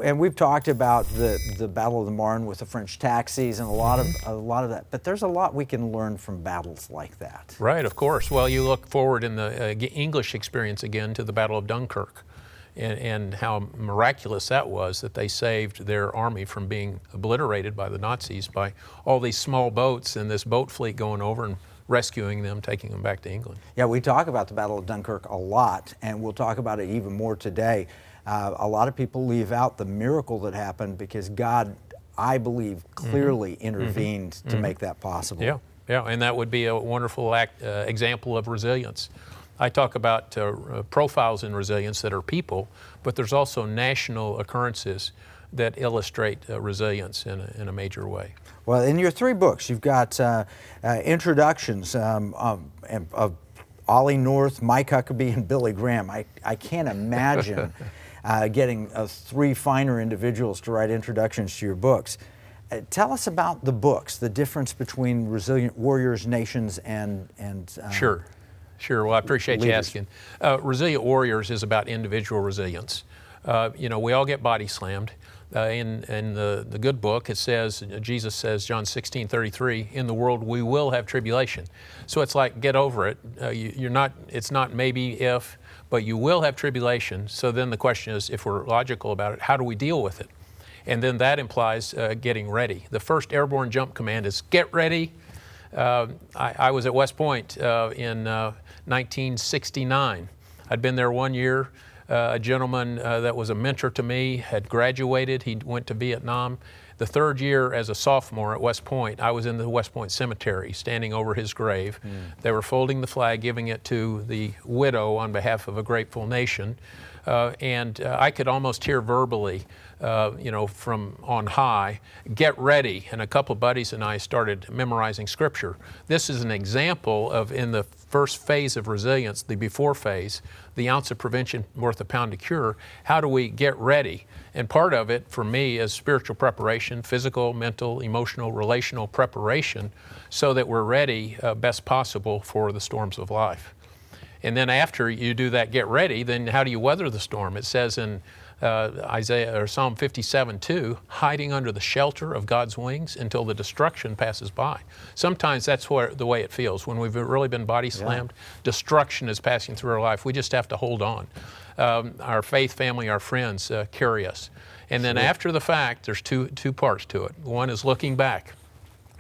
And we've talked about the Battle of the Marne with the French taxis and a lot of that, but there's a lot we can learn from battles like that. Right, of course. Well, you look forward in the English experience again to the Battle of Dunkirk and how miraculous that was, that they saved their army from being obliterated by the Nazis by all these small boats and this boat fleet going over and rescuing them, taking them back to England. Yeah, we talk about the Battle of Dunkirk a lot, and we'll talk about it even more today. A lot of people leave out the miracle that happened because God, I believe, clearly intervened to make that possible. Yeah, and that would be a wonderful example of resilience. I talk about profiles in resilience that are people, but there's also national occurrences that illustrate resilience in a major way. Well, in your 3 books, you've got introductions of Ollie North, Mike Huckabee, and Billy Graham. I can't imagine getting 3 finer individuals to write introductions to your books. Tell us about the books, the difference between Resilient Warriors, Nations, and Sure. Well, I appreciate leaders. you asking. Resilient Warriors is about individual resilience. You know, we all get body slammed. In the good book, it says, Jesus says, John 16:33, in the world we will have tribulation. So it's like, get over it. It's not maybe if, but you will have tribulation. So then the question is, if we're logical about it, how do we deal with it? And then that implies getting ready. The first airborne jump command is get ready. I was at West Point in 1969. I'd been there 1 year. A gentleman that was a mentor to me had graduated. He went to Vietnam. The 3rd year as a sophomore at West Point, I was in the West Point Cemetery standing over his grave. They were folding the flag, giving it to the widow on behalf of a grateful nation. And I could almost hear verbally, you know, from on high, get ready. And a couple of buddies and I started memorizing scripture. This is an example of, in the first phase of resilience, the before phase, the ounce of prevention worth a pound of cure. How do we get ready? And part of it for me is spiritual preparation, physical, mental, emotional, relational preparation, so that we're ready best possible for the storms of life. And then after you do that, get ready, then how do you weather the storm? It says in Isaiah or Psalm 57:2, hiding under the shelter of God's wings until the destruction passes by. Sometimes that's the way it feels. When we've really been body slammed, destruction is passing through our life. We just have to hold on. Our faith family, our friends carry us. And then after the fact, there's two parts to it. One is looking back.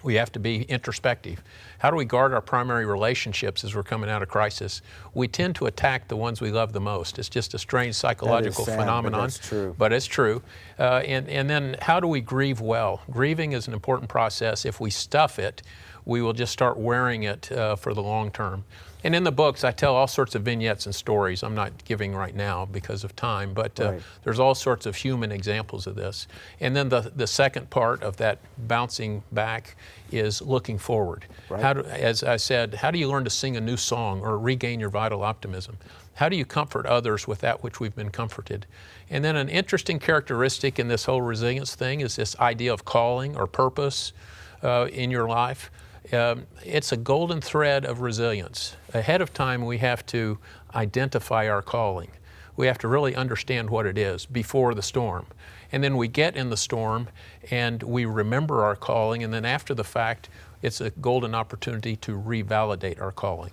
We have to be introspective. How do we guard our primary relationships as we're coming out of crisis? We tend to attack the ones we love the most. It's just a strange psychological phenomenon. But it's true. And then how do we grieve well? Grieving is an important process. If we stuff it, we will just start wearing it for the long term. And in the books, I tell all sorts of vignettes and stories. I'm not giving right now because of time, but there's all sorts of human examples of this. And then the second part of that bouncing back is looking forward. As I said, how do you learn to sing a new song or regain your vital optimism? How do you comfort others with that which we've been comforted? And then an interesting characteristic in this whole resilience thing is this idea of calling or purpose in your life. It's a golden thread of resilience. Ahead of time, we have to identify our calling. We have to really understand what it is before the storm. And then we get in the storm and we remember our calling, and then after the fact, it's a golden opportunity to revalidate our calling.